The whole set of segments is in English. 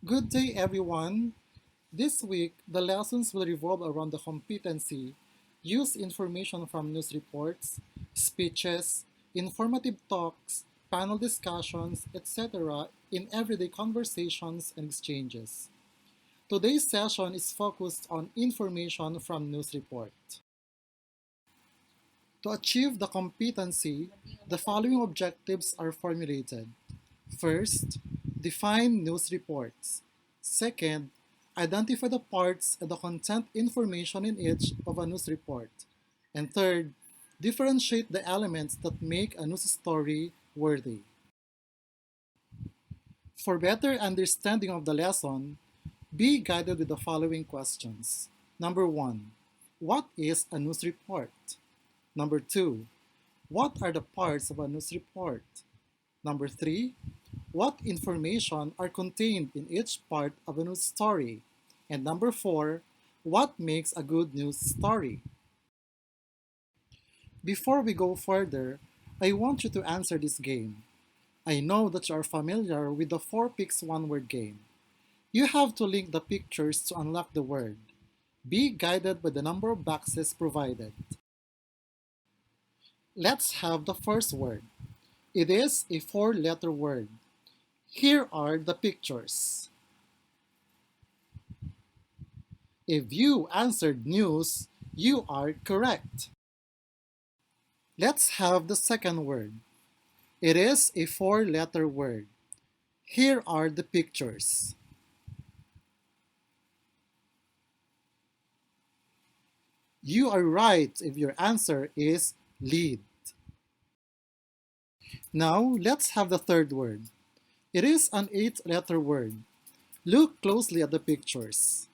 Good day, everyone. This week, the lessons will revolve around the competency use information from news reports, speeches, informative talks, panel discussions, etc. in everyday conversations and exchanges. Today's session is focused on information from news report. To achieve the competency, the following objectives are formulated. First, define news reports. Second, identify the parts and the content information in each of a news report. And third, differentiate the elements that make a news story worthy. For better understanding of the lesson, be guided with the following questions. Number 1. What is a news report? Number 2. What are the parts of a news report? Number 3. What information are contained in each part of a news story? And number 4, what makes a good news story? Before we go further, I want you to answer this game. I know that you are familiar with the 4 picks 1 word game. You have to link the pictures to unlock the word. Be guided by the number of boxes provided. Let's have the first word. It is a 4-letter word. Here are the pictures. If you answered news, you are correct. Let's have the second word. It is a 4-letter word. Here are the pictures. You are right if your answer is lead. Now, let's have the third word. It is an 8-letter word. Look closely at the pictures.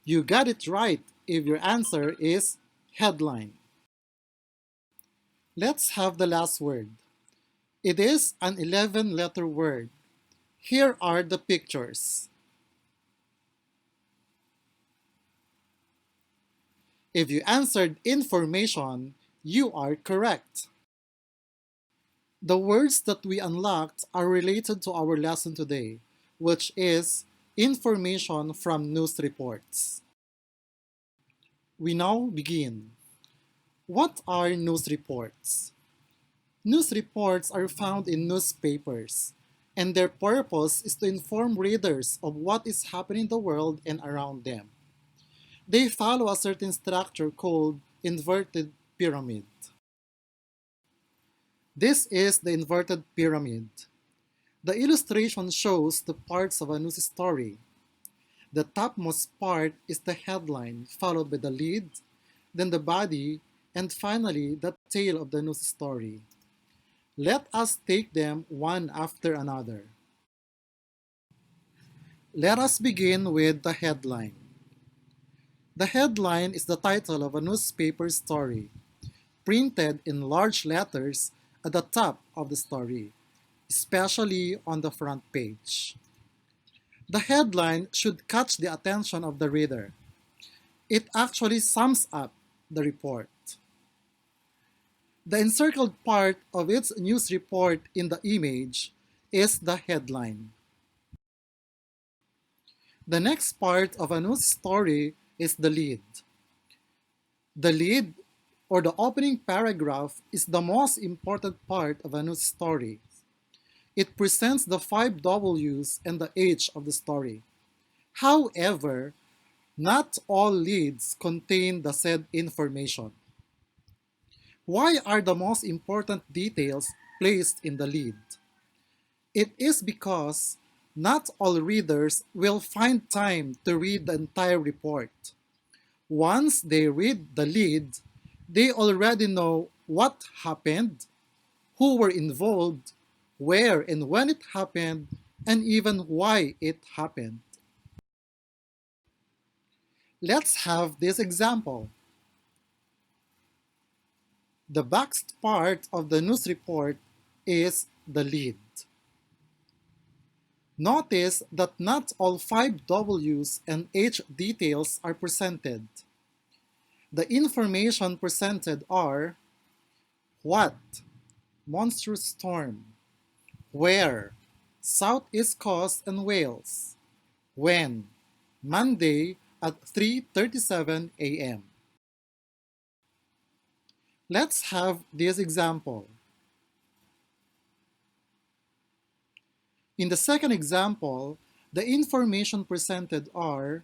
You got it right if your answer is headline. Let's have the last word. It is an 11-letter word. Here are the pictures. If you answered information, you are correct. The words that we unlocked are related to our lesson today, which is information from news reports. We now begin. What are news reports? News reports are found in newspapers, and their purpose is to inform readers of what is happening in the world and around them. They follow a certain structure called inverted pyramid. This is the inverted pyramid. The illustration shows the parts of a news story. The topmost part is the headline, followed by the lead, then the body, and finally the tail of the news story. Let us take them one after another. Let us begin with the headline. The headline is the title of a newspaper story, printed in large letters at the top of the story, especially on the front page. The headline should catch the attention of the reader. It actually sums up the report. The encircled part of its news report in the image is the headline. The next part of a news story is the lead. The lead, or the opening paragraph, is the most important part of a news story. It presents the 5 W's and the H of the story. However, not all leads contain the said information. Why are the most important details placed in the lead? It is because not all readers will find time to read the entire report. Once they read the lead, they already know what happened, who were involved, where and when it happened, and even why it happened. Let's have this example. The boxed part of the news report is the lead. Notice that not all 5 W's and H details are presented. The information presented are what? Monstrous storm. Where? Southeast Coast and Wales. When? Monday at 3:37 a.m. Let's have this example. In the second example, the information presented are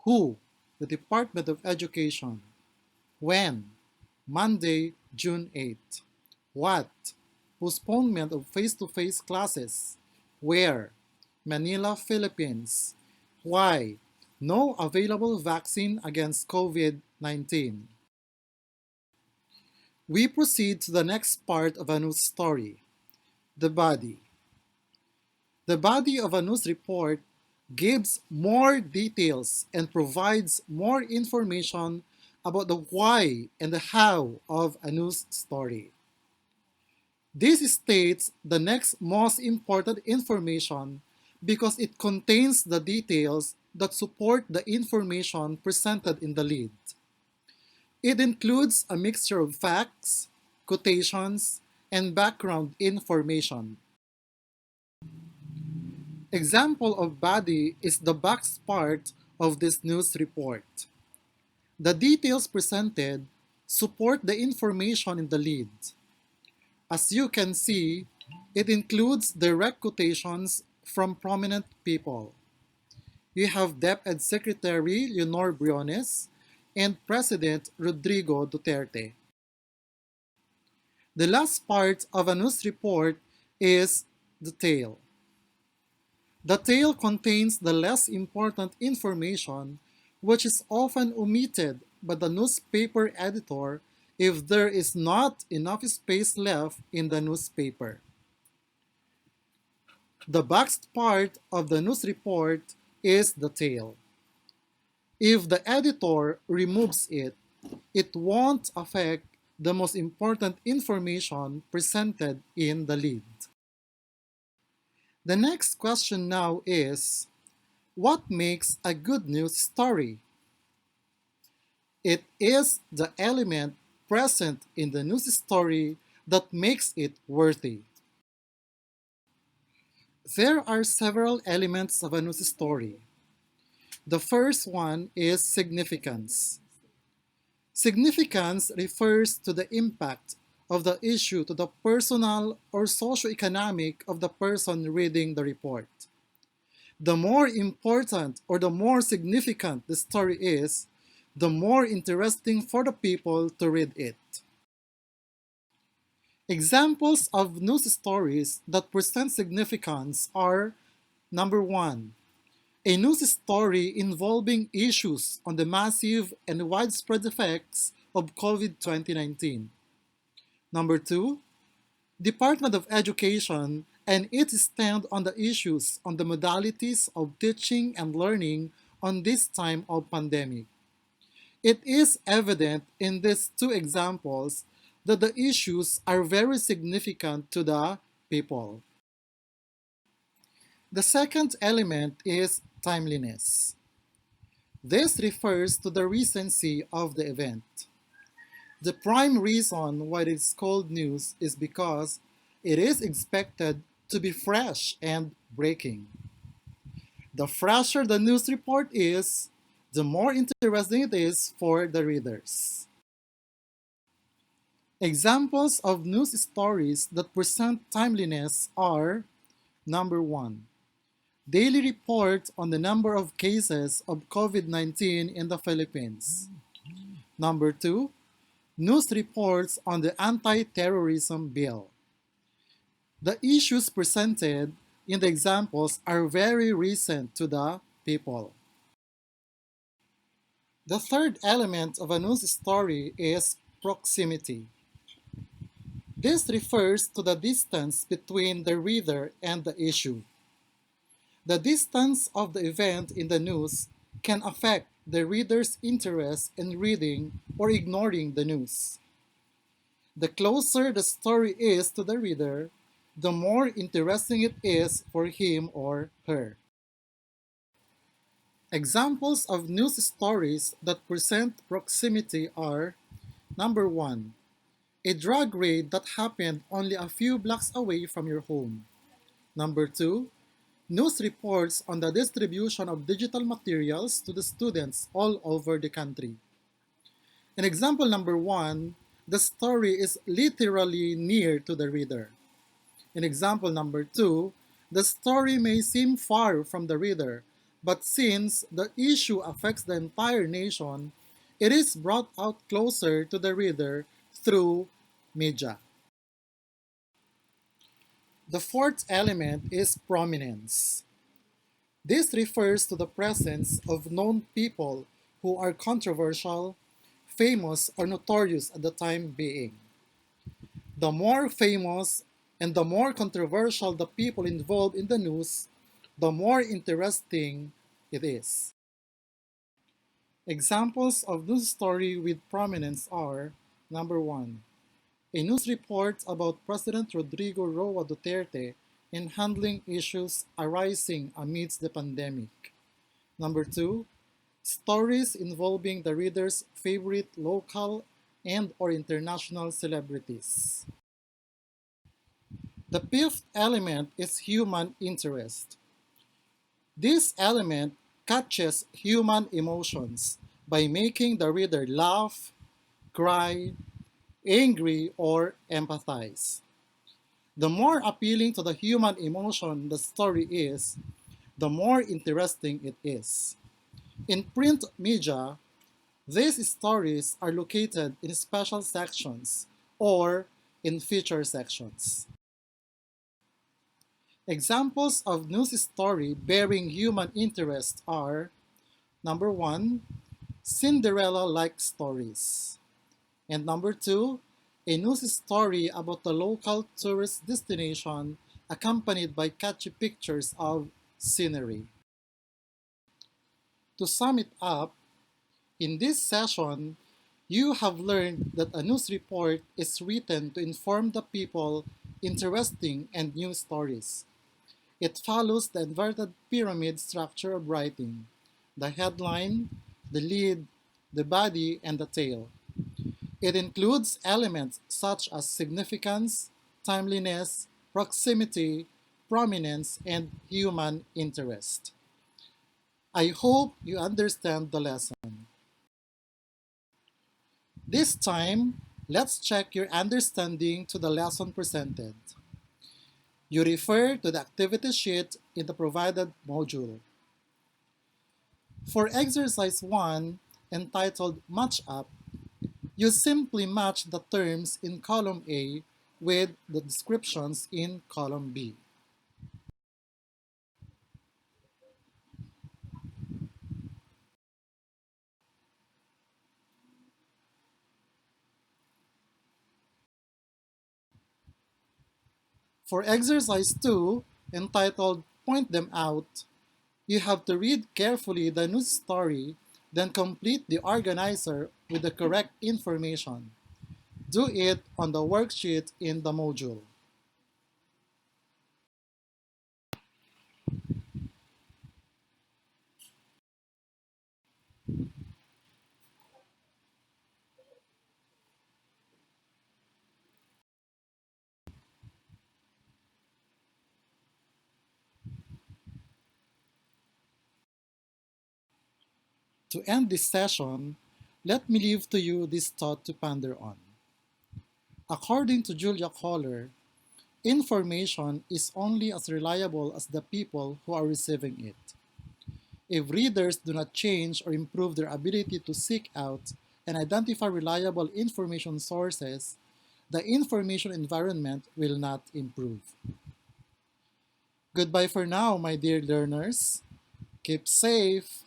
who, the Department of Education, when, Monday, June 8. What, postponement of face-to-face classes, where, Manila, Philippines. Why, no available vaccine against COVID-19. We proceed to the next part of Anu's story, the body. The body of Anu's report gives more details and provides more information about the why and the how of Anu's story. This states the next most important information because it contains the details that support the information presented in the lead. It includes a mixture of facts, quotations, and background information. Example of body is the box part of this news report. The details presented support the information in the lead. As you can see, it includes direct quotations from prominent people. You have DepEd Secretary Leonor Briones and President Rodrigo Duterte. The last part of a news report is the tail. The tail contains the less important information which is often omitted by the newspaper editor if there is not enough space left in the newspaper. The boxed part of the news report is the tail. If the editor removes it, it won't affect the most important information presented in the lead. The next question now is, what makes a good news story? It is the element present in the news story that makes it worthy. There are several elements of a news story. The first one is significance. Significance refers to the impact of the issue to the personal or socio-economic of the person reading the report. The more important or the more significant the story is, the more interesting for the people to read it. Examples of news stories that present significance are: number one, a news story involving issues on the massive and widespread effects of COVID-2019. Number two, Department of Education and its stand on the issues on the modalities of teaching and learning on this time of pandemic. It is evident in these two examples that the issues are very significant to the people. The second element is timeliness. This refers to the recency of the event. The prime reason why it is called news is because it is expected to be fresh and breaking. The fresher the news report is, the more interesting it is for the readers. Examples of news stories that present timeliness are: number one, daily report on the number of cases of COVID-19 in the Philippines. Number two, news reports on the anti-terrorism bill. The issues presented in the examples are very recent to the people. The third element of a news story is proximity. This refers to the distance between the reader and the issue. The distance of the event in the news can affect the reader's interest in reading or ignoring the news. The closer the story is to the reader, the more interesting it is for him or her. Examples of news stories that present proximity are: number one, A drug raid that happened only a few blocks away from your home. Number two, news reports on the distribution of digital materials to the students all over the country. In example number one, the story is literally near to the reader. In example number two, the story may seem far from the reader, but since the issue affects the entire nation, it is brought out closer to the reader through media. The fourth element is prominence. This refers to the presence of known people who are controversial, famous, or notorious at the time being. The more famous and the more controversial the people involved in the news, the more interesting it is. Examples of news story with prominence are: number one, a news report about President Rodrigo Roa Duterte in handling issues arising amidst the pandemic. Number two, stories involving the reader's favorite local and or international celebrities. The fifth element is human interest. This element catches human emotions by making the reader laugh, cry, angry, or empathize. The more appealing to the human emotion the story is, the more interesting it is. In print media, these stories are located in special sections or in feature sections. Examples of news story bearing human interest are: number one, Cinderella-like stories. And number two, a news story about a local tourist destination accompanied by catchy pictures of scenery. To sum it up, in this session, you have learned that a news report is written to inform the people interesting and new stories. It follows the inverted pyramid structure of writing: the headline, the lead, the body, and the tail. It includes elements such as significance, timeliness, proximity, prominence, and human interest. I hope you understand the lesson. This time, let's check your understanding to the lesson presented. You refer to the activity sheet in the provided module. For exercise 1, entitled Match Up, you simply match the terms in column A with the descriptions in column B. For exercise 2, entitled Point Them Out, you have to read carefully the news story, then complete the organizer with the correct information. Do it on the worksheet in the module. To end this session, let me leave to you this thought to ponder on. According to Julia Kohler, information is only as reliable as the people who are receiving it. If readers do not change or improve their ability to seek out and identify reliable information sources, the information environment will not improve. Goodbye for now, my dear learners. Keep safe.